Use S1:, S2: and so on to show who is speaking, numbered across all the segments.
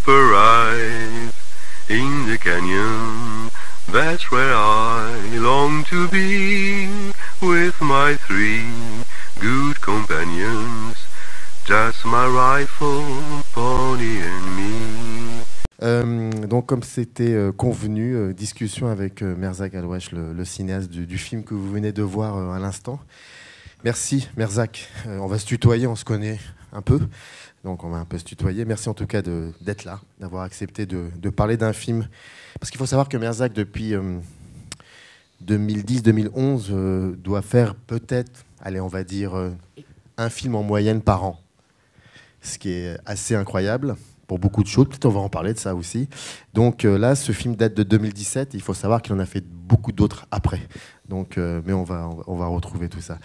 S1: arrive in the canyon. That's where I long to be with my three good companions. Just my rifle, pony and me.
S2: Donc comme c'était convenu, discussion avec Merzak Alwash, le cinéaste du film que vous venez de voir à l'instant. Merci Merzak, on va se tutoyer, on se connaît un peu, donc on va un peu se tutoyer. Merci en tout cas d'être là, d'avoir accepté de parler d'un film. Parce qu'il faut savoir que Merzak, depuis 2010-2011, doit faire peut-être, allez on va dire, un film en moyenne par an. Ce qui est assez incroyable pour beaucoup de choses. Peut-être on va en parler de ça aussi. Donc là, ce film date de 2017. Il faut savoir qu'il en a fait beaucoup d'autres après. Donc, mais on va retrouver tout ça.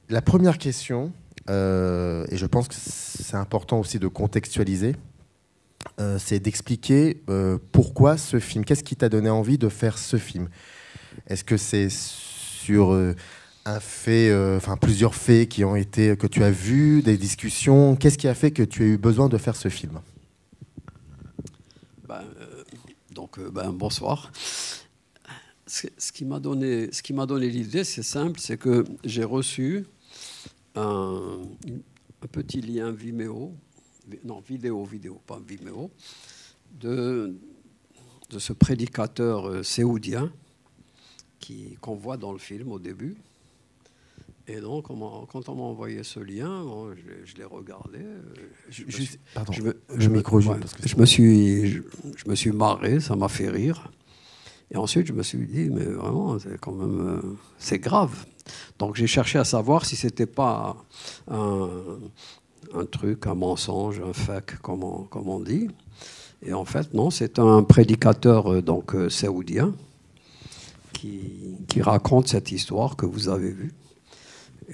S2: La première question, et je pense que c'est important aussi de contextualiser, c'est d'expliquer pourquoi ce film. Qu'est-ce qui t'a donné envie de faire ce film? Est-ce que c'est sur un fait, plusieurs faits qui ont été, que tu as vus, des discussions? Qu'est-ce qui a fait que tu as eu besoin de faire ce film?
S3: Bonsoir. Ce qui m'a donné l'idée, c'est simple, c'est que j'ai reçu un petit lien vidéo, pas Vimeo, de ce prédicateur séoudien qu'on voit dans le film au début. Et donc, quand on m'a envoyé ce lien, je l'ai regardé. Je me suis marré, ça m'a fait rire. Et ensuite, je me suis dit, mais vraiment, c'est quand même, c'est grave. Donc, j'ai cherché à savoir si c'était pas un truc, un mensonge, un fake, comme on dit. Et en fait, non, c'est un prédicateur saoudien qui raconte cette histoire que vous avez vue.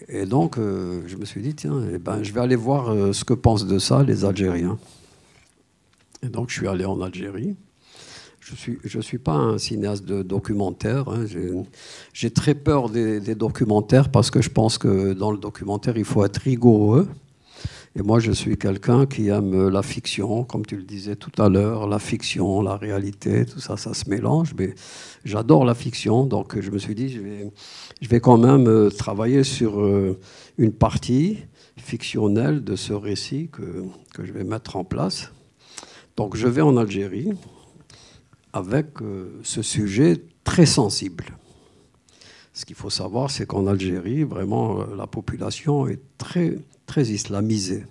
S3: Et donc, je me suis dit, tiens, je vais aller voir ce que pensent de ça les Algériens. Et donc, je suis allé en Algérie. Je suis pas un cinéaste de documentaire. Hein. J'ai très peur des documentaires parce que je pense que dans le documentaire, il faut être rigoureux. Et moi, je suis quelqu'un qui aime la fiction, comme tu le disais tout à l'heure, la fiction, la réalité, tout ça, ça se mélange. Mais j'adore la fiction, donc je me suis dit, je vais quand même travailler sur une partie fictionnelle de ce récit que je vais mettre en place. Donc je vais en Algérie avec ce sujet très sensible. Ce qu'il faut savoir, c'est qu'en Algérie, vraiment, la population est très, très islamisée.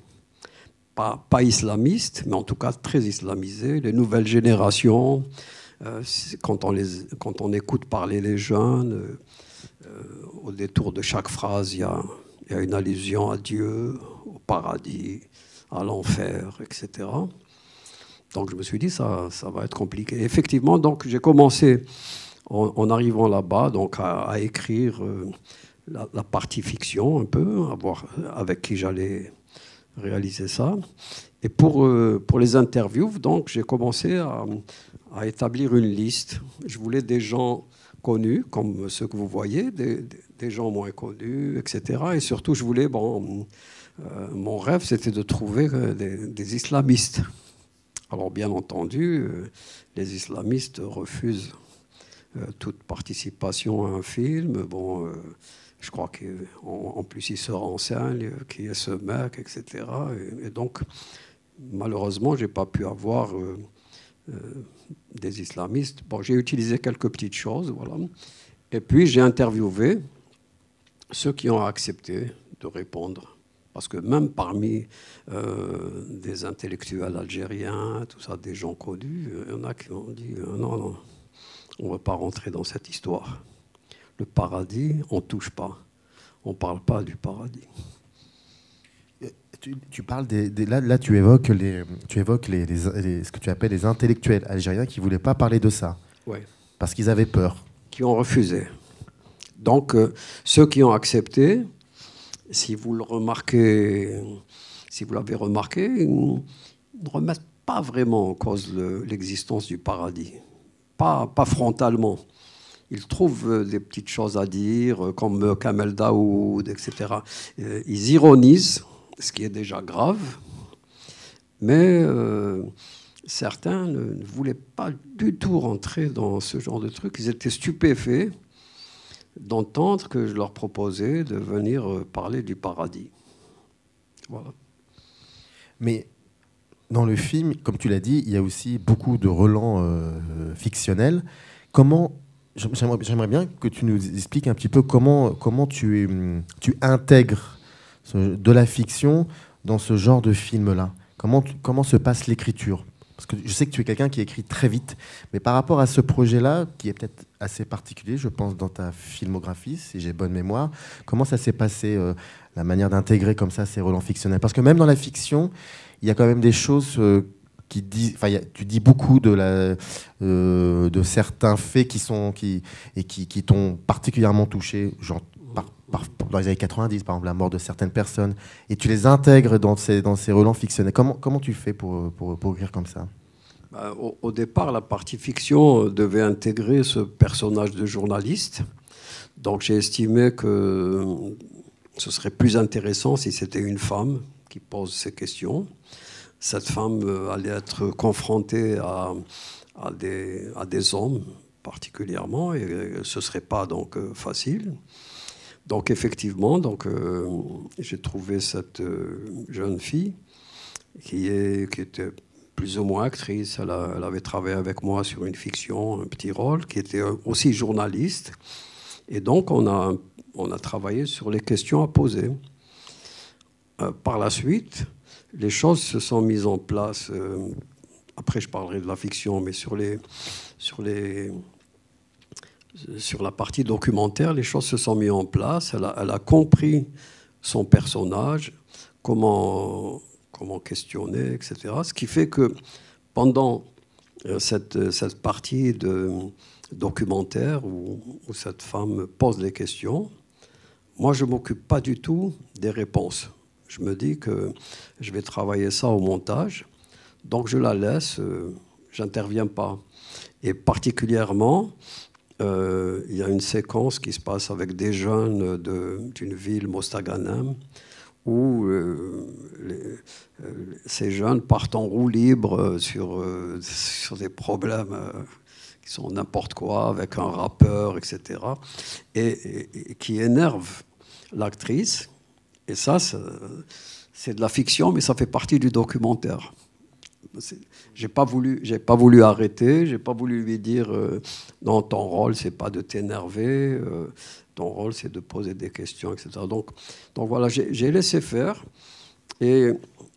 S3: Pas islamiste, mais en tout cas très islamisée. Les nouvelles générations, quand on écoute parler les jeunes, au détour de chaque phrase, il y a une allusion à Dieu, au paradis, à l'enfer, etc. Donc je me suis dit, ça va être compliqué. Et effectivement, donc j'ai commencé, en arrivant là-bas, donc à écrire la partie fiction un peu, à voir avec qui j'allais réaliser ça. Et pour les interviews, donc j'ai commencé à établir une liste. Je voulais des gens connus, comme ceux que vous voyez, des gens moins connus, etc. Et surtout, je voulais, mon rêve, c'était de trouver des islamistes. Alors, bien entendu, les islamistes refusent toute participation à un film. Je crois qu'en plus, ils se renseignent, qui est ce mec, etc. Et donc, malheureusement, je n'ai pas pu avoir des islamistes. Bon, j'ai utilisé quelques petites choses, voilà. Et puis, j'ai interviewé ceux qui ont accepté de répondre. Parce que même parmi des intellectuels algériens, tout ça, des gens connus, il y en a qui ont dit non, on ne va pas rentrer dans cette histoire. Le paradis, on ne touche pas. On ne parle pas du paradis.
S2: Tu parles là, tu évoques ce que tu appelles les intellectuels algériens qui ne voulaient pas parler de ça.
S3: Oui.
S2: Parce qu'ils avaient peur.
S3: Qui ont refusé. Donc, ceux qui ont accepté, si vous l'avez remarqué, ils ne remettent pas vraiment en cause l'existence du paradis. Pas frontalement. Ils trouvent des petites choses à dire, comme Kamel Daoud, etc. Ils ironisent, ce qui est déjà grave. Mais certains ne voulaient pas du tout rentrer dans ce genre de truc. Ils étaient stupéfaits d'entendre que je leur proposais de venir parler du paradis. Voilà.
S2: Mais dans le film, comme tu l'as dit, il y a aussi beaucoup de relents fictionnels. J'aimerais bien que tu nous expliques un petit peu comment tu intègres de la fiction dans ce genre de film-là. Comment se passe l'écriture? Parce que je sais que tu es quelqu'un qui écrit très vite, mais par rapport à ce projet-là, qui est peut-être assez particulier, je pense, dans ta filmographie, si j'ai bonne mémoire, comment ça s'est passé, la manière d'intégrer comme ça ces relents fictionnels? Parce que même dans la fiction, il y a quand même des choses qui disent... Enfin, tu dis beaucoup de certains faits qui t'ont particulièrement touché, genre dans les années 90, par exemple, la mort de certaines personnes, et tu les intègres dans ces relents fictionnels. Comment tu fais pour écrire comme ça?
S3: Au départ, la partie fiction devait intégrer ce personnage de journaliste. Donc j'ai estimé que ce serait plus intéressant si c'était une femme qui pose ces questions. Cette femme allait être confrontée à des hommes particulièrement, et ce ne serait pas donc facile. Donc effectivement, j'ai trouvé cette jeune fille qui était plus ou moins actrice. Elle avait travaillé avec moi sur une fiction, un petit rôle, qui était aussi journaliste. Et donc on a travaillé sur les questions à poser. Par la suite, les choses se sont mises en place. Après, je parlerai de la fiction, mais sur la partie documentaire, les choses se sont mises en place. Elle a compris son personnage, comment questionner, etc. Ce qui fait que pendant cette partie de documentaire où cette femme pose des questions, moi, je ne m'occupe pas du tout des réponses. Je me dis que je vais travailler ça au montage, donc je la laisse, je n'interviens pas. Et particulièrement, il y a une séquence qui se passe avec des jeunes d'une ville, Mostaganem, où ces jeunes partent en roue libre sur des problèmes qui sont n'importe quoi, avec un rappeur, etc., et qui énervent l'actrice. Et ça, c'est de la fiction, mais ça fait partie du documentaire. J'ai pas voulu arrêter, j'ai pas voulu lui dire non, ton rôle c'est pas de t'énerver, ton rôle c'est de poser des questions, etc. Donc voilà, j'ai laissé faire, et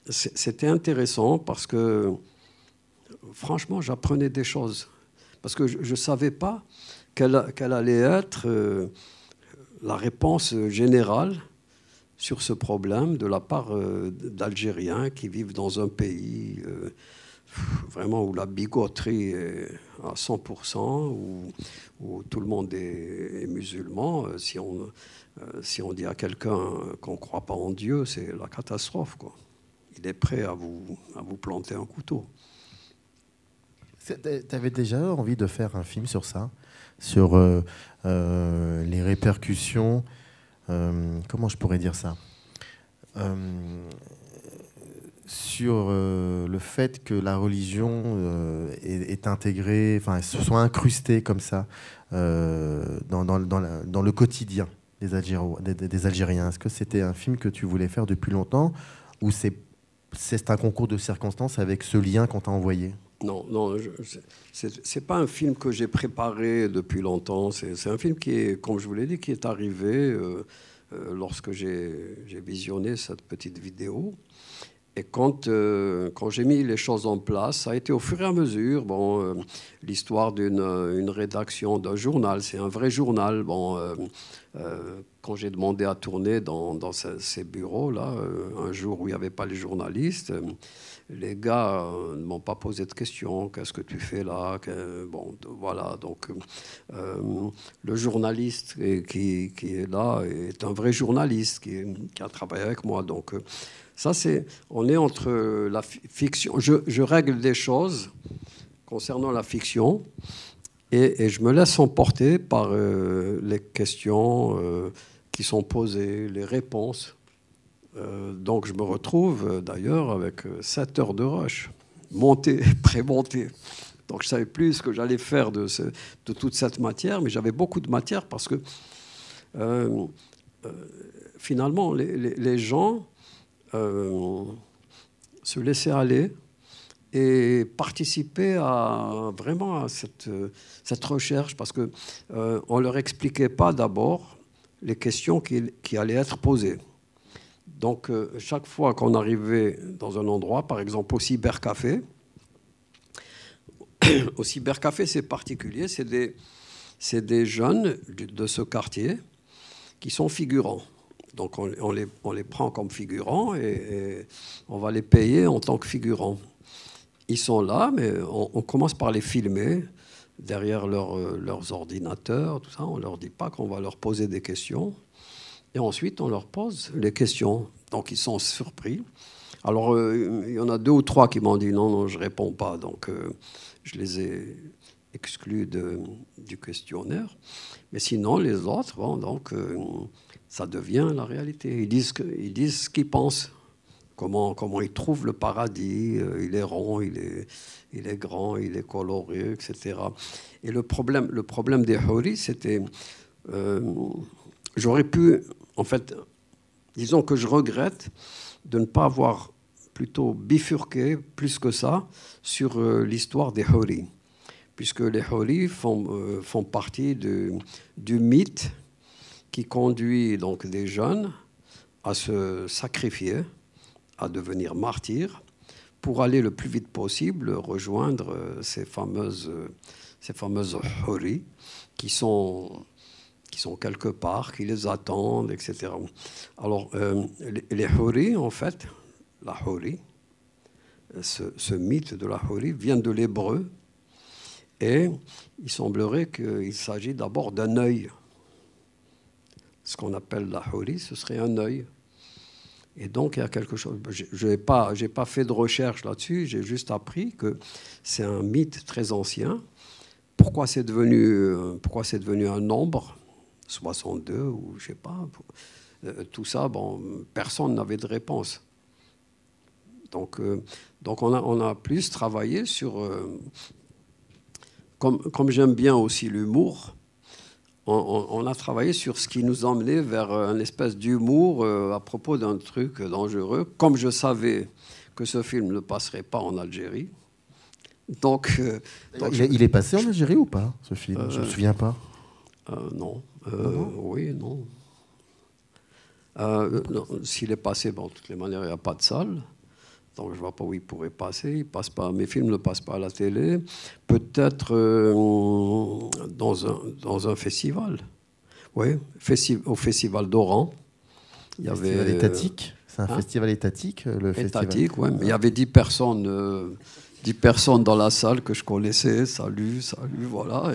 S3: c'était intéressant parce que franchement j'apprenais des choses, parce que je savais pas quelle allait être la réponse générale sur ce problème de la part d'Algériens qui vivent dans un pays vraiment où la bigoterie est à 100%, où tout le monde est musulman. Si on dit à quelqu'un qu'on ne croit pas en Dieu, c'est la catastrophe, quoi. Il est prêt à vous planter un couteau.
S2: Tu avais déjà envie de faire un film sur ça, sur les répercussions, comment je pourrais dire ça, sur le fait que la religion est intégrée, enfin, se soit incrustée comme ça dans le quotidien des Algériens. Est-ce que c'était un film que tu voulais faire depuis longtemps, ou c'est un concours de circonstances avec ce lien qu'on t'a envoyé?
S3: Non, c'est pas un film que j'ai préparé depuis longtemps. C'est un film qui est, comme je vous l'ai dit, qui est arrivé lorsque j'ai visionné cette petite vidéo. Et quand j'ai mis les choses en place, ça a été au fur et à mesure. L'histoire d'une rédaction d'un journal, c'est un vrai journal. Quand j'ai demandé à tourner dans ces bureaux-là, un jour où il n'y avait pas les journalistes, les gars ne m'ont pas posé de questions. Qu'est-ce que tu fais là? Voilà. Donc, le journaliste qui est là est un vrai journaliste qui a travaillé avec moi. Donc, on est entre la fiction. Je règle des choses concernant la fiction et je me laisse emporter par les questions qui sont posées, les réponses. Donc je me retrouve d'ailleurs avec 7 heures de rush. monté, pré-monté. Donc je ne savais plus ce que j'allais faire de toute cette matière, mais j'avais beaucoup de matière parce que finalement, les gens se laissaient aller et participer vraiment à cette recherche, parce qu'on ne leur expliquait pas d'abord les questions qui allaient être posées. Donc, chaque fois qu'on arrivait dans un endroit, par exemple au cybercafé, c'est particulier, c'est des jeunes de ce quartier qui sont figurants. Donc, on les prend comme figurants et on va les payer en tant que figurants. Ils sont là, mais on commence par les filmer derrière leurs ordinateurs, tout ça. On ne leur dit pas qu'on va leur poser des questions. Et ensuite, on leur pose les questions. Donc, ils sont surpris. Alors, il y en a 2 ou 3 qui m'ont dit non, je ne réponds pas. Donc, je les ai exclus du questionnaire. Mais sinon, les autres, bon, donc, ça devient la réalité. Ils disent ce qu'ils pensent. Comment ils trouvent le paradis. Il est rond, il est grand, il est coloré, etc. Et le problème des Houris, c'était... j'aurais pu... En fait, disons que je regrette de ne pas avoir plutôt bifurqué plus que ça sur l'histoire des Houris. Puisque les Houris font partie du mythe qui conduit donc des jeunes à se sacrifier, à devenir martyrs, pour aller le plus vite possible rejoindre ces fameuses Houris qui sont quelque part, qui les attendent, etc. Alors, les Houris, en fait, la Houri, ce mythe de la Houri vient de l'hébreu, et il semblerait qu'il s'agit d'abord d'un œil. Ce qu'on appelle la Houri, ce serait un œil. Et donc, il y a quelque chose... Je n'ai pas fait de recherche là-dessus, j'ai juste appris que c'est un mythe très ancien. Pourquoi c'est devenu un nombre, 62 ou je ne sais pas, tout ça, bon, personne n'avait de réponse. Donc on a plus travaillé sur... Comme j'aime bien aussi l'humour, on a travaillé sur ce qui nous emmenait vers une espèce d'humour à propos d'un truc dangereux. Comme je savais que ce film ne passerait pas en Algérie. Donc
S2: il est passé en Algérie ou pas, ce film? Je ne me souviens pas.
S3: Non. Oui, non. Non. S'il est passé, bon, de toutes les manières, il n'y a pas de salle. Donc je ne vois pas où il pourrait passer. Il passe pas, mes films ne passent pas à la télé. Peut-être dans un festival. Oui, au festival d'Oran.
S2: Il y avait festival étatique. C'est un festival étatique, le festival.
S3: Étatique, oui. Mais il y avait 10 personnes. 10 personnes dans la salle que je connaissais, salut, voilà.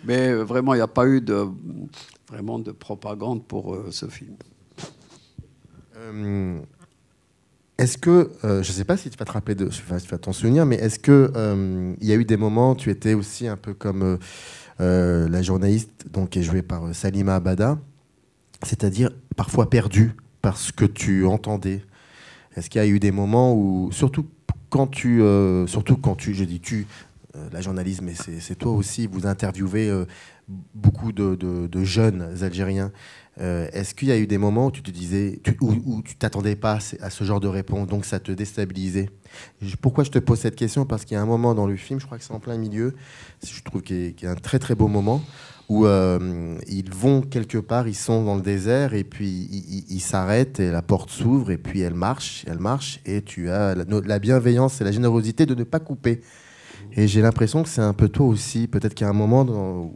S3: Mais vraiment, il n'y a pas eu vraiment de propagande pour ce film.
S2: Est-ce que, je ne sais pas si tu vas te rappeler si tu vas t'en souvenir, mais est-ce que il y a eu des moments où tu étais aussi un peu comme la journaliste, donc, qui est jouée par Salima Abada, c'est-à-dire parfois perdue par ce que tu entendais? Est-ce qu'il y a eu des moments où, surtout quand tu, je dis tu, la journaliste, mais c'est toi aussi, vous interviewez beaucoup de jeunes Algériens. Est-ce qu'il y a eu des moments où tu te disais, où tu t'attendais pas à ce genre de réponse, donc ça te déstabilisait? Pourquoi je te pose cette question? Parce qu'il y a un moment dans le film, je crois que c'est en plein milieu, je trouve qu'il y a un très très beau moment, où ils vont quelque part, ils sont dans le désert, et puis ils s'arrêtent, et la porte s'ouvre, et puis elle marche, et tu as la bienveillance et la générosité de ne pas couper. Et j'ai l'impression que c'est un peu toi aussi, peut-être qu'il y a un moment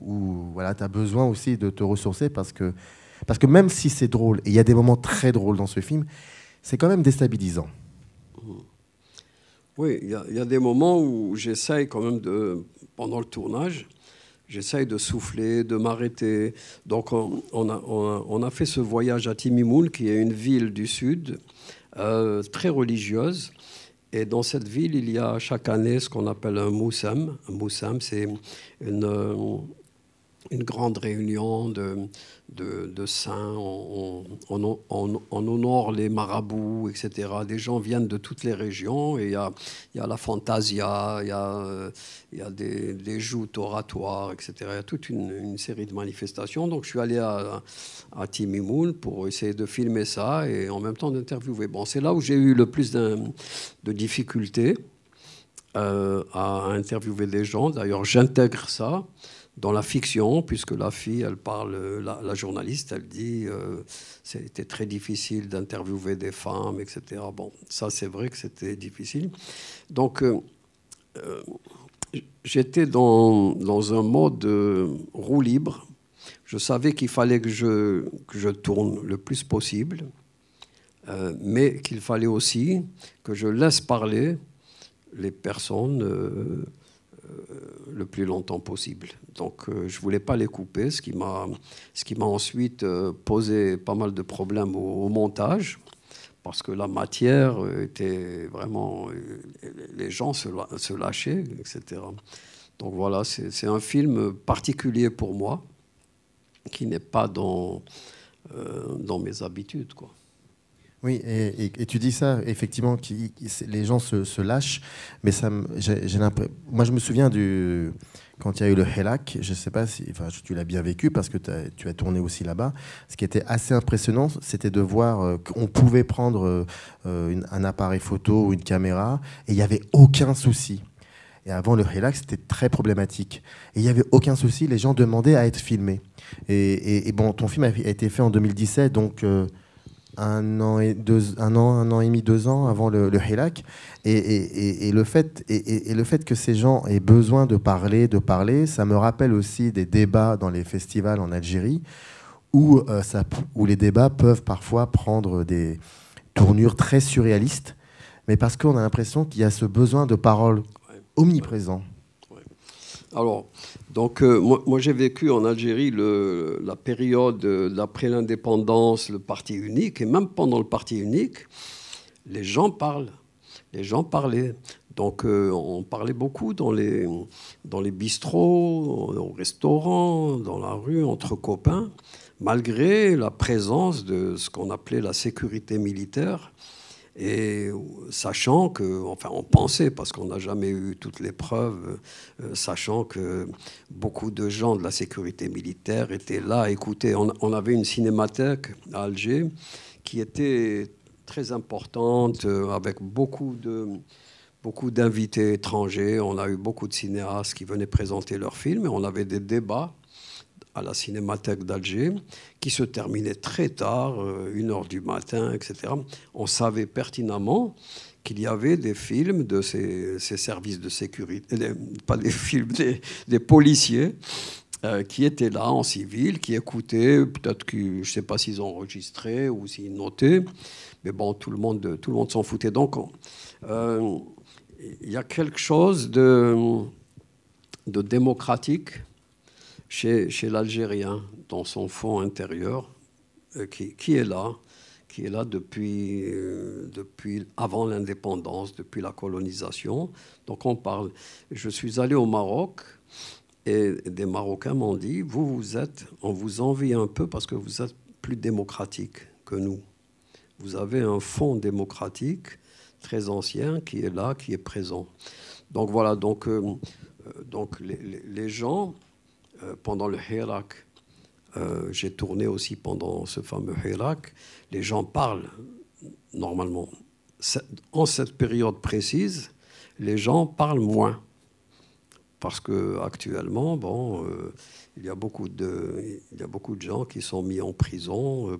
S2: où voilà, tu as besoin aussi de te ressourcer, parce que même si c'est drôle, et il y a des moments très drôles dans ce film, c'est quand même déstabilisant.
S3: Oui, il y a des moments où j'essaye quand même pendant le tournage, j'essaye de souffler, de m'arrêter. Donc on a fait ce voyage à Timimoun, qui est une ville du sud, très religieuse. Et dans cette ville, il y a chaque année ce qu'on appelle un moussam. Un moussam, c'est une grande réunion de saints, on honore les marabouts, etc. Des gens viennent de toutes les régions, et il y a la fantasia, il y a des joutes oratoires, etc. Il y a toute une série de manifestations. Donc je suis allé à Timimoun pour essayer de filmer ça et en même temps d'interviewer. Bon, c'est là où j'ai eu le plus de difficultés à interviewer des gens. D'ailleurs, j'intègre ça dans la fiction, puisque la fille, elle parle, la journaliste, elle dit c'était très difficile d'interviewer des femmes, etc. Bon, ça, c'est vrai que c'était difficile. Donc, j'étais dans un mode roue libre. Je savais qu'il fallait que je tourne le plus possible, mais qu'il fallait aussi que je laisse parler les personnes le plus longtemps possible. Donc je ne voulais pas les couper, ce qui m'a ensuite posé pas mal de problèmes au montage, parce que la matière était vraiment... les gens se lâchaient, etc. Donc voilà, c'est un film particulier pour moi, qui n'est pas dans mes habitudes, quoi.
S2: Oui, et tu dis ça, effectivement, les gens se lâchent, mais moi je me souviens quand il y a eu le Helak, je ne sais pas si tu l'as bien vécu parce que tu as tourné aussi là-bas. Ce qui était assez impressionnant, c'était de voir qu'on pouvait prendre un appareil photo ou une caméra et il n'y avait aucun souci. Et avant le Helak, c'était très problématique. Et il n'y avait aucun souci, les gens demandaient à être filmés. Et bon, ton film a été fait en 2017, donc... un an et demi, 2 ans avant le Helak, et le fait que ces gens aient besoin de parler, ça me rappelle aussi des débats dans les festivals en Algérie, où les débats peuvent parfois prendre des tournures très surréalistes, mais parce qu'on a l'impression qu'il y a ce besoin de parole omniprésent.
S3: Alors, donc, moi j'ai vécu en Algérie la période d'après l'indépendance, le parti unique, et même pendant le parti unique, les gens parlent. Les gens parlaient. Donc, on parlait beaucoup dans les bistrots, au restaurant, dans la rue, entre copains, malgré la présence de ce qu'on appelait la sécurité militaire. Et sachant que, enfin on pensait, parce qu'on n'a jamais eu toutes les preuves, sachant que beaucoup de gens de la sécurité militaire étaient là à écouter. On avait une cinémathèque à Alger qui était très importante, avec beaucoup d'invités étrangers. On a eu beaucoup de cinéastes qui venaient présenter leurs films et on avait des débats à la Cinémathèque d'Alger, qui se terminait très tard, 1h du matin, etc. On savait pertinemment qu'il y avait des films de ces services de sécurité, pas des films, des policiers qui étaient là en civil, qui écoutaient, peut-être que je ne sais pas s'ils ont enregistré ou s'ils notaient, mais bon, tout le monde s'en foutait. Donc, il y a quelque chose de démocratique chez l'Algérien, dans son fond intérieur, qui est là depuis avant l'indépendance, depuis la colonisation. Donc on parle. Je suis allé au Maroc et des Marocains m'ont dit, on vous envie un peu parce que vous êtes plus démocratique que nous. Vous avez un fond démocratique très ancien qui est là, qui est présent. Donc voilà, donc les gens... pendant le Helak, j'ai tourné aussi pendant ce fameux Helak, les gens parlent normalement. En cette période précise, les gens parlent moins. Parce qu'actuellement, il y a beaucoup de gens qui sont mis en prison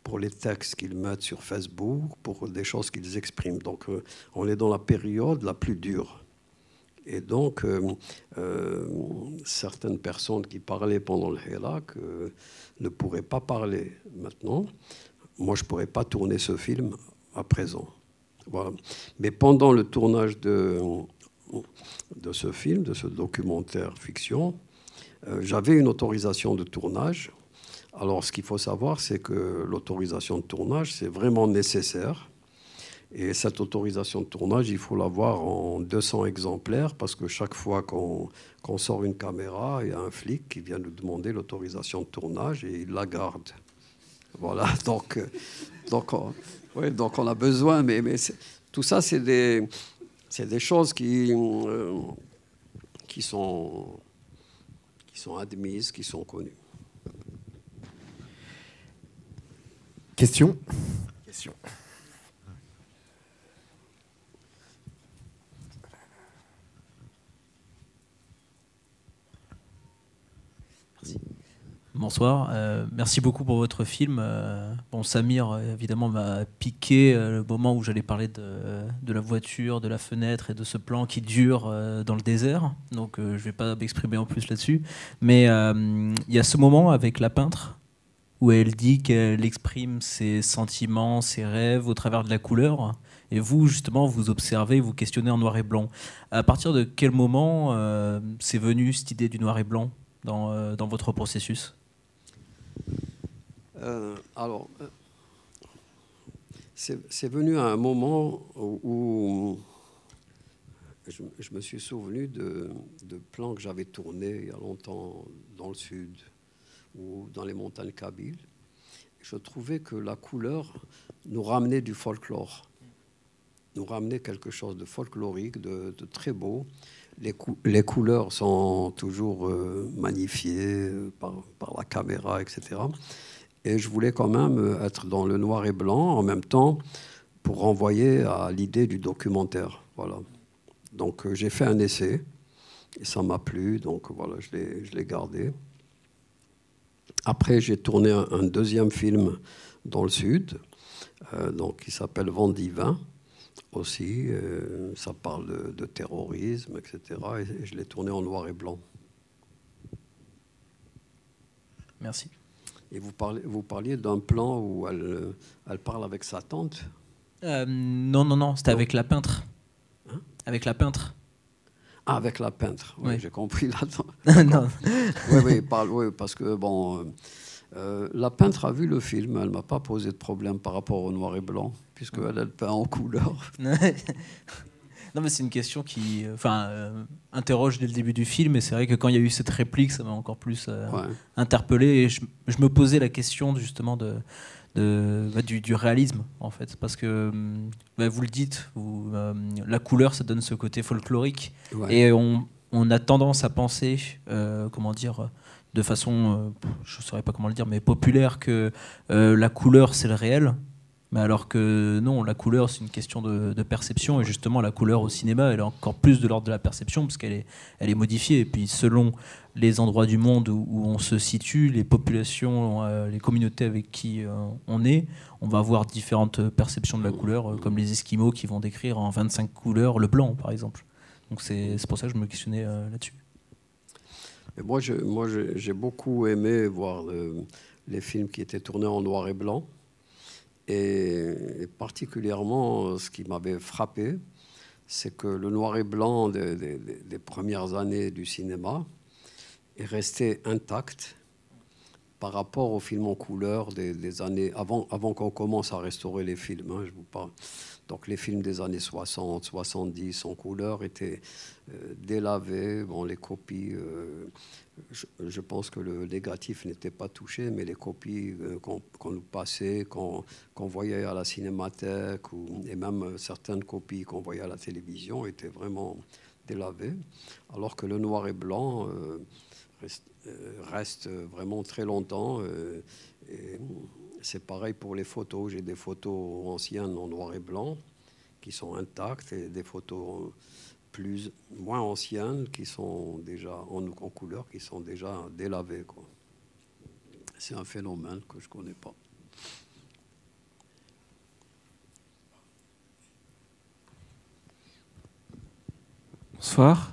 S3: pour les textes qu'ils mettent sur Facebook, pour des choses qu'ils expriment. Donc on est dans la période la plus dure. Et donc, certaines personnes qui parlaient pendant le Helak ne pourraient pas parler maintenant. Moi, je ne pourrais pas tourner ce film à présent. Voilà. Mais pendant le tournage de ce film, de ce documentaire fiction, j'avais une autorisation de tournage. Alors, ce qu'il faut savoir, c'est que l'autorisation de tournage, c'est vraiment nécessaire. Et cette autorisation de tournage, il faut l'avoir en 200 exemplaires parce que chaque fois qu'on sort une caméra, il y a un flic qui vient nous demander l'autorisation de tournage et il la garde. Voilà, donc on a besoin, mais tout ça, c'est des choses qui sont admises, qui sont connues.
S2: Question.
S4: Bonsoir, merci beaucoup pour votre film. Bon, Samir, évidemment, m'a piqué le moment où j'allais parler de la voiture, de la fenêtre et de ce plan qui dure dans le désert. Donc, je ne vais pas m'exprimer en plus là-dessus. Mais il y a ce moment avec la peintre où elle dit qu'elle exprime ses sentiments, ses rêves au travers de la couleur. Et vous, justement, vous observez, vous questionnez en noir et blanc. À partir de quel moment c'est venu cette idée du noir et blanc dans votre processus ?
S3: C'est venu à un moment où je me suis souvenu de plans que j'avais tournés il y a longtemps dans le sud ou dans les montagnes kabyles. Je trouvais que la couleur nous ramenait du folklore, nous ramenait quelque chose de folklorique, de très beau. Les couleurs sont toujours magnifiées par la caméra, etc. Et je voulais quand même être dans le noir et blanc en même temps pour renvoyer à l'idée du documentaire. Voilà. Donc j'ai fait un essai et ça m'a plu, donc voilà, je l'ai gardé. Après, j'ai tourné un deuxième film dans le sud, donc, qui s'appelle Vent divin. Aussi, ça parle de terrorisme, etc. Et je l'ai tourné en noir et blanc.
S4: Merci.
S3: Et vous parliez d'un plan où elle parle avec sa tante ?
S4: Non, c'était avec la peintre.
S3: Hein ?
S4: Avec la peintre.
S3: Ah, avec la peintre, oui,
S4: Oui.
S3: j'ai compris là.
S4: Non.
S3: Oui, parce que bon, la peintre a vu le film, elle m'a pas posé de problème par rapport au noir et blanc, puisqu'elle peint en couleur.
S4: Non, mais c'est une question qui interroge dès le début du film, et c'est vrai que quand il y a eu cette réplique, ça m'a encore plus interpellé, et je me posais la question justement du réalisme, en fait, parce que vous le dites, la couleur, ça donne ce côté folklorique, et on a tendance à penser, de façon, je ne saurais pas comment le dire, mais populaire, que la couleur, c'est le réel. Mais alors que non, la couleur, c'est une question de perception. Et justement, la couleur au cinéma, elle est encore plus de l'ordre de la perception, parce qu'elle est modifiée. Et puis, selon les endroits du monde où on se situe, les populations, les communautés avec qui on est, on va avoir différentes perceptions de la couleur, comme les Esquimaux qui vont décrire en 25 couleurs le blanc, par exemple. Donc, c'est pour ça que je me questionnais là-dessus.
S3: Et moi, j'ai beaucoup aimé voir les films qui étaient tournés en noir et blanc. Et particulièrement, ce qui m'avait frappé, c'est que le noir et blanc des premières années du cinéma est resté intact par rapport aux films en couleur des années avant qu'on commence à restaurer les films. Hein, je vous parle. Donc les films des années 60, 70 en couleur étaient délavés. Bon, les copies, je pense que le négatif n'était pas touché, mais les copies qu'on nous passait, qu'on voyait à la cinémathèque, et même certaines copies qu'on voyait à la télévision étaient vraiment délavées. Alors que le noir et blanc reste vraiment très longtemps. Et c'est pareil pour les photos. J'ai des photos anciennes en noir et blanc qui sont intactes et des photos moins anciennes qui sont déjà en couleur, qui sont déjà délavées, quoi. C'est un phénomène que je ne connais pas.
S5: Bonsoir.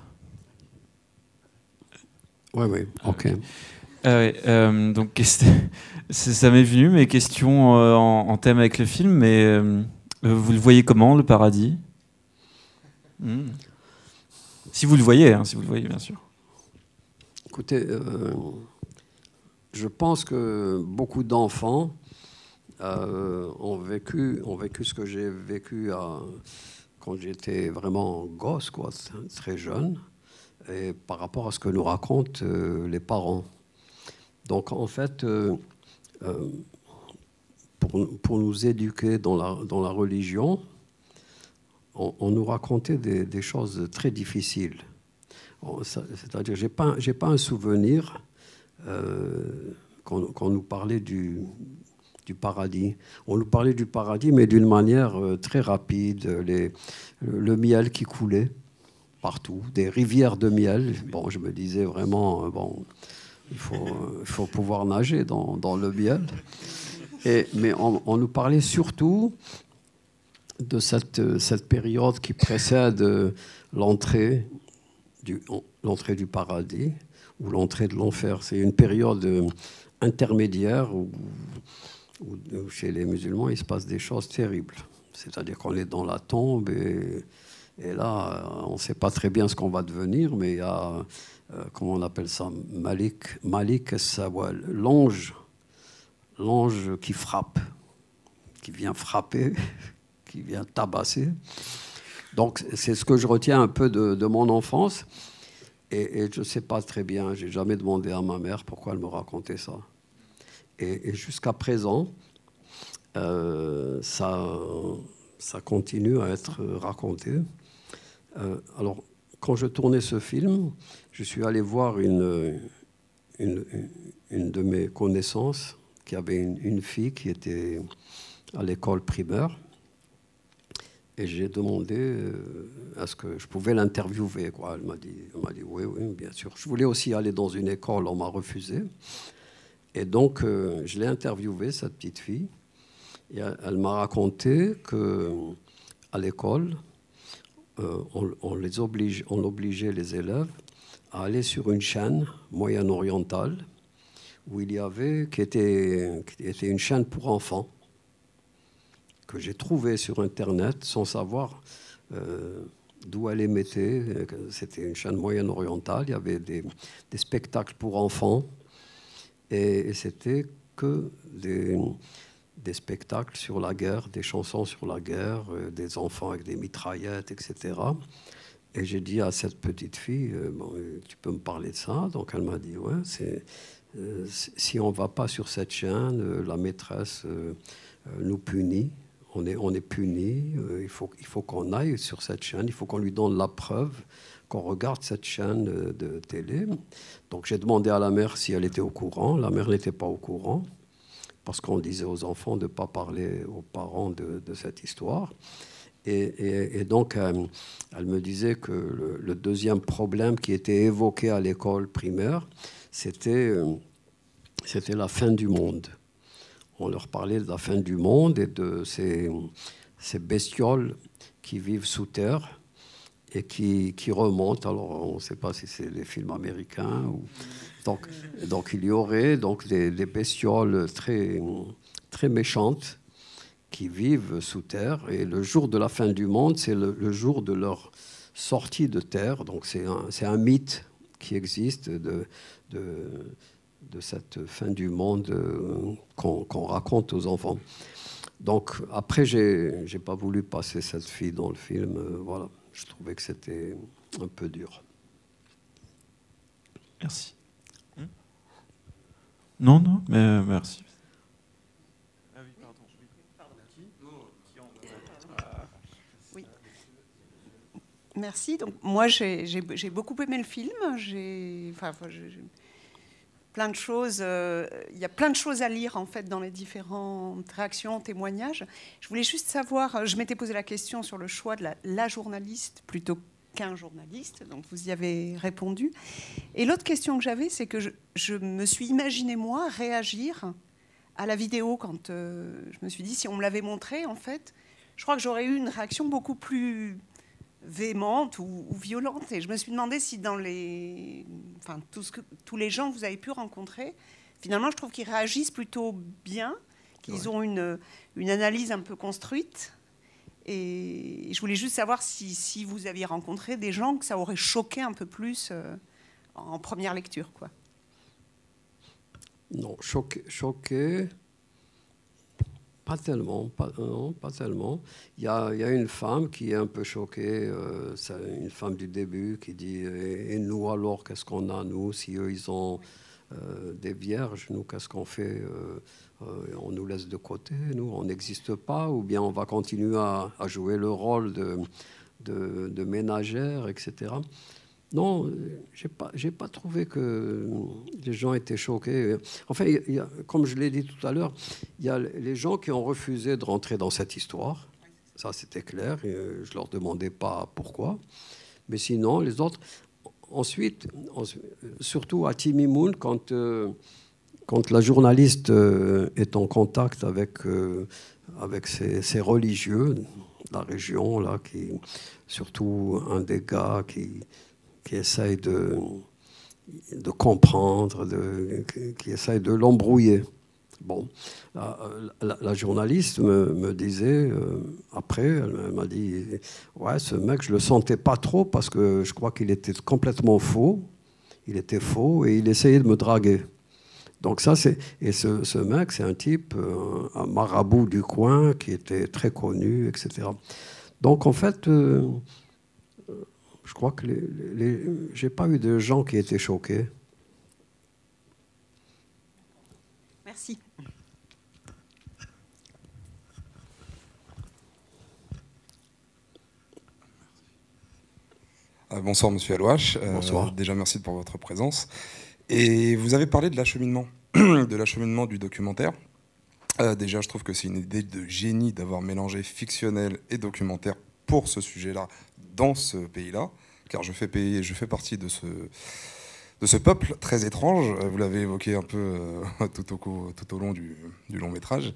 S3: Oui, ok.
S5: Donc, ça m'est venu, mes questions en thème avec le film, mais vous le voyez comment, le paradis ? Si vous le voyez, bien sûr.
S3: Écoutez, je pense que beaucoup d'enfants ont vécu ce que j'ai vécu quand j'étais vraiment gosse, quoi, très jeune, et par rapport à ce que nous racontent les parents. Donc en fait, pour nous éduquer dans la religion, on nous racontait des choses très difficiles. C'est-à-dire, j'ai pas un souvenir qu'on nous parlait du paradis. On nous parlait du paradis, mais d'une manière très rapide. Le miel qui coulait partout, des rivières de miel. Bon, je me disais vraiment, il faut pouvoir nager dans le miel. Mais on nous parlait surtout de cette période qui précède l'entrée du paradis ou l'entrée de l'enfer. C'est une période intermédiaire où chez les musulmans, il se passe des choses terribles. C'est-à-dire qu'on est dans la tombe et là, on ne sait pas très bien ce qu'on va devenir, mais il y a, comment on appelle ça, Malik Sawal, l'ange qui frappe, qui vient frapper, qui vient tabasser. Donc, c'est ce que je retiens un peu de mon enfance. Et je ne sais pas très bien, je n'ai jamais demandé à ma mère pourquoi elle me racontait ça. Et jusqu'à présent, ça continue à être raconté. Alors, quand je tournais ce film, je suis allé voir une de mes connaissances qui avait une fille qui était à l'école primaire. Et j'ai demandé est-ce que je pouvais l'interviewer, quoi. Elle m'a dit oui, bien sûr. Je voulais aussi aller dans une école, on m'a refusé. Et donc, je l'ai interviewée, cette petite fille. Et elle m'a raconté qu'à l'école, on obligeait les élèves à aller sur une chaîne moyen-orientale où il y avait, qui était une chaîne pour enfants, que j'ai trouvée sur Internet sans savoir d'où elle émettait. C'était une chaîne moyen-orientale, il y avait des spectacles pour enfants, et c'était que des spectacles sur la guerre, des chansons sur la guerre, des enfants avec des mitraillettes, etc. Et j'ai dit à cette petite fille, tu peux me parler de ça? Donc elle m'a dit, ouais, si on ne va pas sur cette chaîne, la maîtresse nous punit. On est puni, il faut qu'on aille sur cette chaîne, il faut qu'on lui donne la preuve qu'on regarde cette chaîne de télé. Donc j'ai demandé à la mère si elle était au courant. La mère n'était pas au courant, parce qu'on disait aux enfants de ne pas parler aux parents de cette histoire. Et donc elle me disait que le deuxième problème qui était évoqué à l'école primaire, c'était la fin du monde. On leur parlait de la fin du monde et de ces bestioles qui vivent sous terre et qui remontent. Alors, on ne sait pas si c'est les films américains. Donc il y aurait des bestioles très, très méchantes qui vivent sous terre. Et le jour de la fin du monde, c'est le jour de leur sortie de terre. Donc c'est un mythe qui existe de cette fin du monde qu'on raconte aux enfants. Donc après, j'ai pas voulu passer cette fille dans le film. Voilà, je trouvais que c'était un peu dur.
S5: Merci. Non, mais merci. Ah oui, pardon.
S6: Oui. Merci. Donc moi, j'ai beaucoup aimé le film. Plein de choses. Il y a plein de choses à lire en fait dans les différentes réactions, témoignages. Je voulais juste savoir. Je m'étais posé la question sur le choix de la journaliste plutôt qu'un journaliste. Donc vous y avez répondu. Et l'autre question que j'avais, c'est que je me suis imaginé moi réagir à la vidéo quand je me suis dit si on me l'avait montré en fait, je crois que j'aurais eu une réaction beaucoup plus véhémente ou violente. Et je me suis demandé si dans tous les gens que vous avez pu rencontrer, finalement, je trouve qu'ils réagissent plutôt bien, qu'ils ont une analyse un peu construite. Et je voulais juste savoir si vous aviez rencontré des gens que ça aurait choqué un peu plus en première lecture, quoi.
S3: Non, choqué. Pas tellement, non, pas tellement. Il y a une femme qui est un peu choquée, c'est une femme du début qui dit et nous alors, qu'est-ce qu'on a, nous, si eux, ils ont des vierges, nous, qu'est-ce qu'on fait on nous laisse de côté, nous, on n'existe pas, ou bien on va continuer à jouer le rôle de ménagère, etc. Non, j'ai pas trouvé que les gens étaient choqués. Enfin, comme je l'ai dit tout à l'heure, il y a les gens qui ont refusé de rentrer dans cette histoire. Ça, c'était clair. Et je leur demandais pas pourquoi. Mais sinon, les autres... Ensuite, surtout à Timimoun, quand la journaliste est en contact avec ces religieux de la région, là, surtout un des gars qui essaye de comprendre, qui essaye de l'embrouiller. Bon, la journaliste me disait, après, elle m'a dit, ouais, ce mec, je le sentais pas trop parce que je crois qu'il était complètement faux. Il était faux et il essayait de me draguer. Donc ça, et ce mec, c'est un type, un marabout du coin qui était très connu, etc. Donc en fait, je crois que j'ai pas eu de gens qui étaient choqués.
S6: Merci.
S7: Bonsoir Monsieur Alouache.
S3: Bonsoir.
S7: Déjà merci pour votre présence. Et vous avez parlé de l'acheminement, de l'acheminement du documentaire. Déjà, je trouve que c'est une idée de génie d'avoir mélangé fictionnel et documentaire pour ce sujet-là dans ce pays-là, car je fais partie de ce peuple très étrange. Vous l'avez évoqué un peu tout au long du long métrage.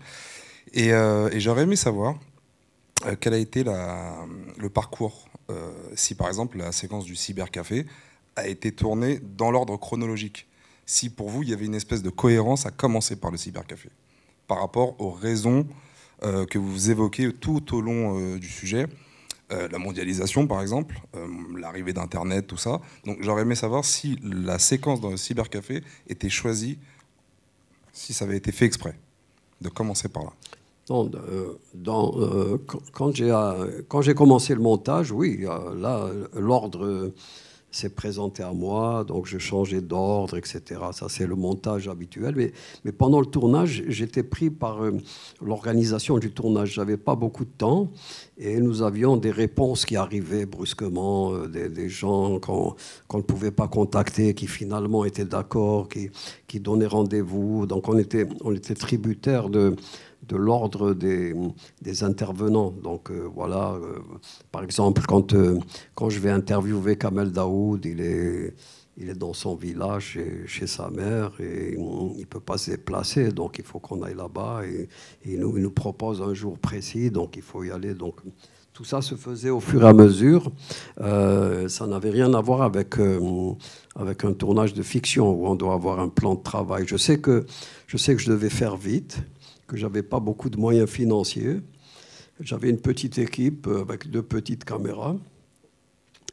S7: Et j'aurais aimé savoir quel a été le parcours, si par exemple la séquence du cybercafé a été tournée dans l'ordre chronologique. Si pour vous, il y avait une espèce de cohérence à commencer par le cybercafé, par rapport aux raisons que vous évoquez tout au long du sujet, la mondialisation par exemple, l'arrivée d'Internet, tout ça. Donc j'aurais aimé savoir si la séquence dans le cybercafé était choisie, si ça avait été fait exprès, de commencer par là.
S3: Non, quand j'ai commencé le montage, oui, là, l'ordre s'est présenté à moi, donc je changeais d'ordre, etc. Ça, c'est le montage habituel. Mais pendant le tournage, j'étais pris par l'organisation du tournage. Je n'avais pas beaucoup de temps et nous avions des réponses qui arrivaient brusquement, des gens qu'on ne pouvait pas contacter, qui finalement étaient d'accord, qui donnaient rendez-vous. Donc on était tributaire de l'ordre des intervenants. Donc voilà, par exemple, quand je vais interviewer Kamel Daoud, il est dans son village chez sa mère et il ne peut pas se déplacer, donc il faut qu'on aille là-bas et il nous propose un jour précis, donc il faut y aller. Donc tout ça se faisait au fur et à mesure. Ça n'avait rien à voir avec un tournage de fiction où on doit avoir un plan de travail. Je sais que je devais faire vite, que j'avais pas beaucoup de moyens financiers. J'avais une petite équipe avec 2 petites caméras.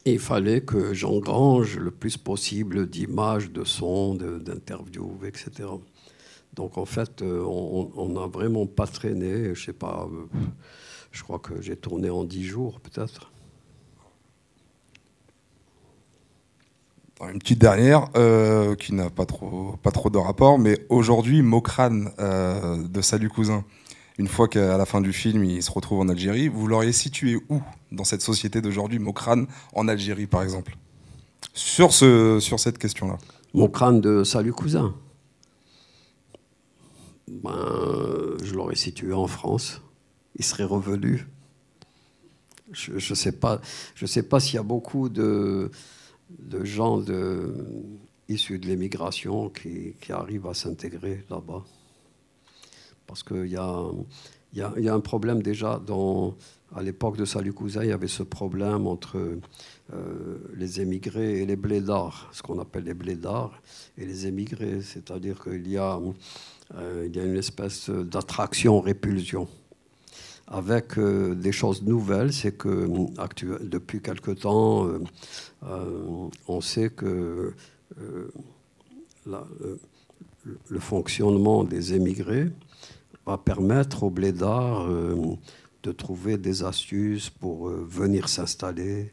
S3: Et il fallait que j'engrange le plus possible d'images, de sons, d'interviews, etc. Donc en fait, on n'a vraiment pas traîné. Je sais pas, je crois que j'ai tourné en 10 jours peut-être.
S7: Une petite dernière qui n'a pas trop de rapport, mais aujourd'hui, Mokrane de Salut Cousin, une fois qu'à la fin du film, il se retrouve en Algérie, vous l'auriez situé où dans cette société d'aujourd'hui, Mokrane en Algérie, par exemple, sur cette question-là?
S3: Mokrane de Salut Cousin, je l'aurais situé en France. Il serait revenu. Je sais pas s'il y a beaucoup de gens issus de l'émigration qui arrivent à s'intégrer là-bas. Parce qu'il y a un problème déjà. À l'époque de Salut Cousin, il y avait ce problème entre les émigrés et les blédards, ce qu'on appelle les blédards et les émigrés. C'est-à-dire qu'il y a une espèce d'attraction-répulsion. Avec des choses nouvelles, c'est que depuis quelque temps, on sait que le fonctionnement des émigrés va permettre aux blédards de trouver des astuces pour venir s'installer,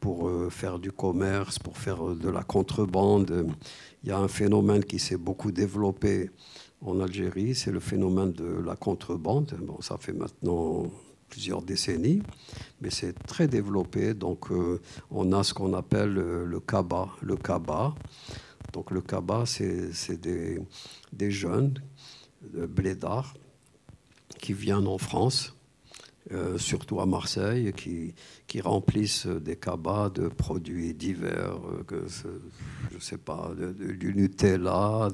S3: pour faire du commerce, pour faire de la contrebande. Il y a un phénomène qui s'est beaucoup développé en Algérie, c'est le phénomène de la contrebande. Bon, ça fait maintenant plusieurs décennies, mais c'est très développé. Donc, on a ce qu'on appelle le Kaba. Le Kaba. Donc, le Kaba, c'est des jeunes blédards qui viennent en France, surtout à Marseille, qui remplissent des cabas de produits divers, je ne sais pas, du Nutella,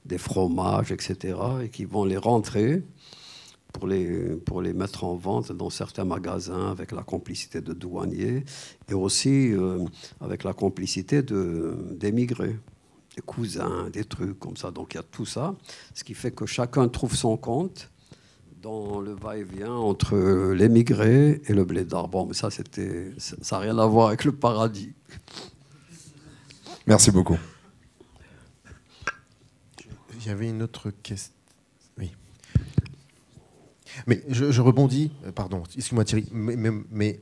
S3: des fromages, etc., et qui vont les rentrer pour les mettre en vente dans certains magasins avec la complicité de douaniers et aussi avec la complicité d'émigrés, des cousins, des trucs comme ça. Donc il y a tout ça, ce qui fait que chacun trouve son compte dans le va-et-vient entre l'émigré et le blédard. Bon, mais ça n'a rien à voir avec le paradis.
S7: Merci beaucoup.
S2: Il y avait une autre question. Oui. Mais je rebondis, pardon, excuse-moi Thierry, mais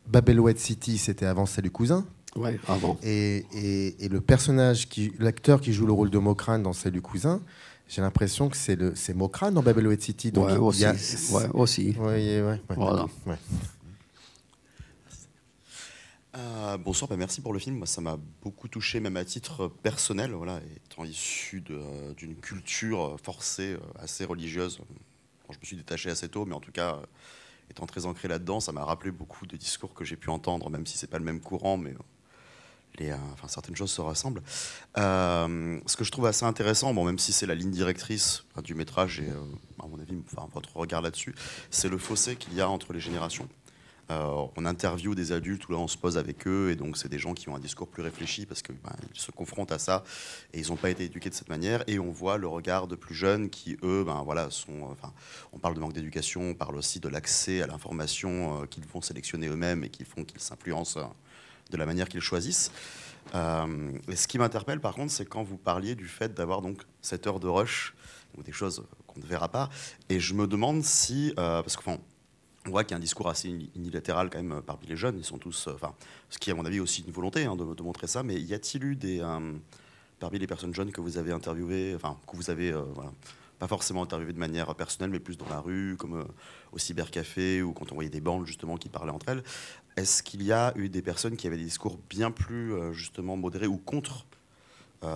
S2: Bab el Oued City, c'était avant Salut Cousin.
S3: Oui, avant.
S2: Et le personnage, l'acteur qui joue le rôle de Mokrane dans Salut Cousin, j'ai l'impression que c'est Mokrane dans Bab el Oued City. Donc
S3: aussi. Aussi.
S2: Voilà. Ouais.
S8: Bonsoir, merci pour le film. Moi, ça m'a beaucoup touché, même à titre personnel, voilà, étant issu d'une culture forcée, assez religieuse. Je me suis détaché assez tôt, mais en tout cas, étant très ancré là-dedans, ça m'a rappelé beaucoup de discours que j'ai pu entendre, même si c'est pas le même courant, mais certaines choses se rassemblent. Ce que je trouve assez intéressant, même si c'est la ligne directrice du métrage et à mon avis, votre regard là-dessus, c'est le fossé qu'il y a entre les générations. On interviewe des adultes où là on se pose avec eux et donc c'est des gens qui ont un discours plus réfléchi parce qu'ils se confrontent à ça et ils n'ont pas été éduqués de cette manière, et on voit le regard de plus jeunes qui eux on parle de manque d'éducation, on parle aussi de l'accès à l'information qu'ils vont sélectionner eux-mêmes et qui font qu'ils s'influencent de la manière qu'ils choisissent. Et ce qui m'interpelle par contre, c'est quand vous parliez du fait d'avoir donc cette heure de rush, donc des choses qu'on ne verra pas, et je me demande si parce que on voit qu'il y a un discours assez unilatéral quand même parmi les jeunes. Ils sont tous, ce qui est à mon avis aussi une volonté de montrer ça. Mais y a-t-il eu parmi les personnes jeunes que vous avez interviewées, que vous avez pas forcément interviewées de manière personnelle, mais plus dans la rue, comme au cybercafé ou quand on voyait des bandes justement qui parlaient entre elles, est-ce qu'il y a eu des personnes qui avaient des discours bien plus justement modérés ou contre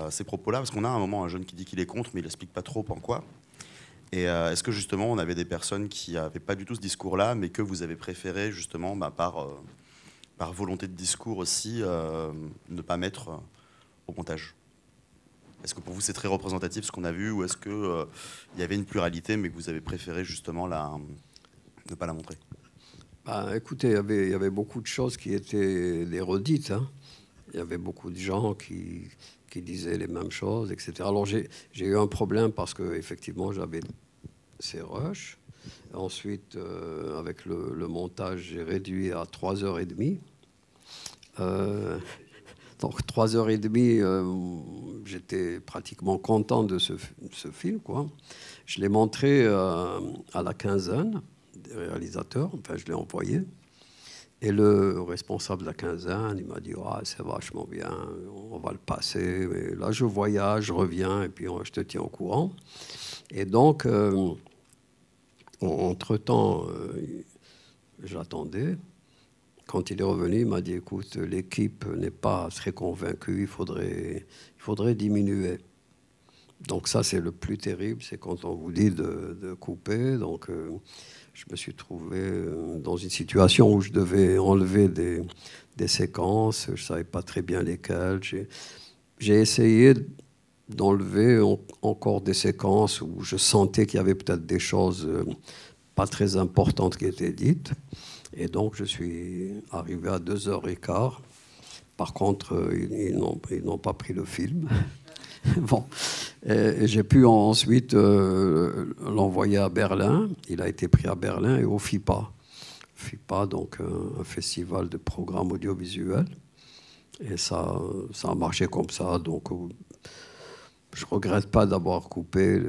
S8: ces propos-là? Parce qu'on a à un moment un jeune qui dit qu'il est contre, mais il n'explique pas trop en quoi. Et est-ce que justement on avait des personnes qui n'avaient pas du tout ce discours-là, mais que vous avez préféré justement par volonté de discours aussi ne pas mettre au montage? Est-ce que pour vous c'est très représentatif ce qu'on a vu, ou est-ce qu'il y avait une pluralité mais que vous avez préféré justement ne pas la montrer?
S3: Écoutez, il y avait beaucoup de choses qui étaient des redites. Il y avait beaucoup de gens qui disaient les mêmes choses, etc. Alors j'ai eu un problème parce que effectivement j'avais ces rushs. Ensuite, avec le montage, j'ai réduit à 3h30. Donc 3h30, j'étais pratiquement content de ce film, quoi. Je l'ai montré à la quinzaine des réalisateurs, je l'ai envoyé. Et le responsable de la quinzaine, il m'a dit c'est vachement bien, on va le passer. Mais là, je voyage, je reviens, et puis je te tiens au courant. Et donc, entre-temps, j'attendais. Quand il est revenu, il m'a dit écoute, l'équipe n'est pas très convaincue, il faudrait diminuer. Donc ça, c'est le plus terrible, c'est quand on vous dit de couper. Donc je me suis trouvé dans une situation où je devais enlever des séquences, je ne savais pas très bien lesquelles. J'ai essayé d'enlever encore des séquences où je sentais qu'il y avait peut-être des choses pas très importantes qui étaient dites. Et donc, je suis arrivé à 2h15. Par contre, ils n'ont pas pris le film. Bon. Et j'ai pu ensuite l'envoyer à Berlin. Il a été pris à Berlin et au FIPA. FIPA, donc un festival de programmes audiovisuels. Et ça a marché comme ça. Donc, je ne regrette pas d'avoir coupé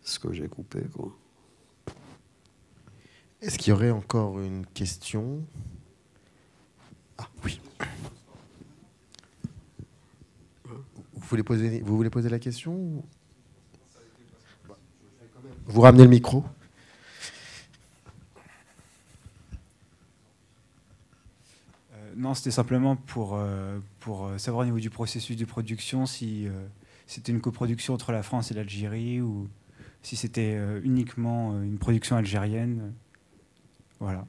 S3: ce que j'ai coupé, quoi.
S2: Est-ce qu'il y aurait encore une question? Ah oui. Vous voulez poser la question? Vous ramenez le micro.
S9: Non, c'était simplement pour savoir au niveau du processus de production si c'était une coproduction entre la France et l'Algérie ou si c'était uniquement une production algérienne. Voilà.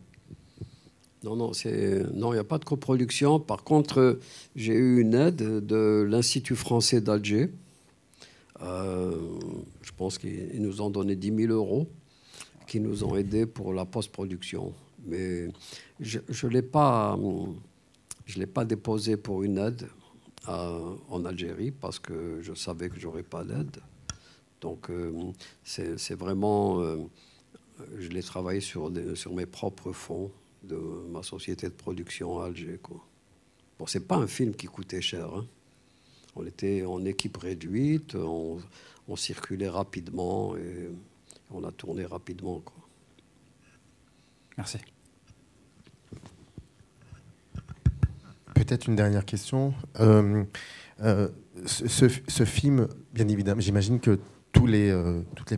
S3: Non, il n'y a pas de coproduction. Par contre, j'ai eu une aide de l'Institut français d'Alger. Je pense qu'ils nous ont donné 10 000 euros qui nous ont aidés pour la post-production. Mais je ne l'ai pas déposé pour une aide en Algérie parce que je savais que je n'aurais pas d'aide. Donc, c'est vraiment... je l'ai travaillé sur mes propres fonds de ma société de production à Alger, quoi. Bon, c'est pas un film qui coûtait cher, hein. On était en équipe réduite, on circulait rapidement et on a tourné rapidement, quoi.
S9: Merci.
S2: Peut-être une dernière question. Ce film, bien évidemment, j'imagine que toutes les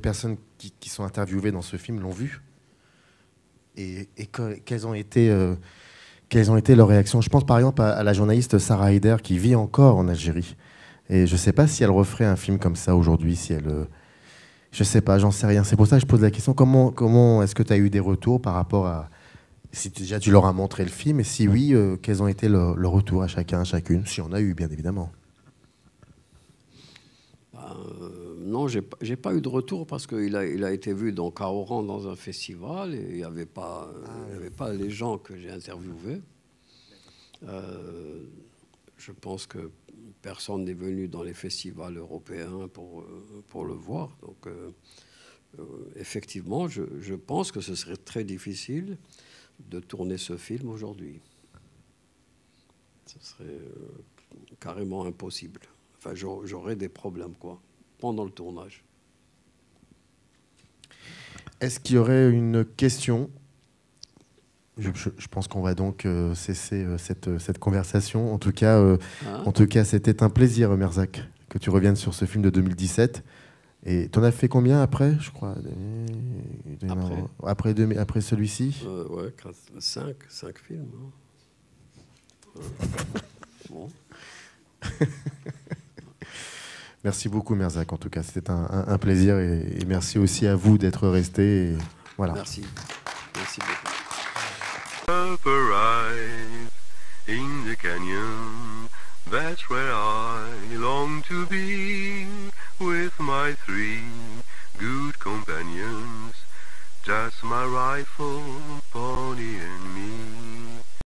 S2: personnes qui sont interviewées dans ce film l'ont vu. Et quelles ont été leurs réactions? Je pense par exemple à la journaliste Sarah Haider qui vit encore en Algérie. Et je ne sais pas si elle referait un film comme ça aujourd'hui, si elle... je ne sais pas, j'en sais rien. C'est pour ça que je pose la question. Comment est-ce que tu as eu des retours par rapport à... Si déjà tu leur as montré le film, et si oui, quels ont été leurs retours à chacun, à chacune? Si on a eu, bien évidemment.
S3: Non, j'ai pas eu de retour parce qu'il a été vu donc à Oran dans un festival et il n'y avait pas les gens que j'ai interviewés. Je pense que personne n'est venu dans les festivals européens pour le voir. Donc, effectivement, je pense que ce serait très difficile de tourner ce film aujourd'hui. Ce serait carrément impossible. Enfin, j'aurais des problèmes, quoi, pendant le tournage.
S2: Est-ce qu'il y aurait une question? Je pense qu'on va donc cesser cette conversation. En tout cas, c'était un plaisir, Merzak, que tu reviennes sur ce film de 2017. Et tu en as fait combien après, je crois? Après celui-ci?
S3: Ouais, 5 films. Hein. Bon.
S2: Merci beaucoup, Merzak. En tout cas, c'était un plaisir. Et merci aussi à vous d'être restés. Voilà.
S3: Merci. Merci beaucoup.
S1: In the canyon, that's where I long to be, with my 3 good companions, just my rifle, pony and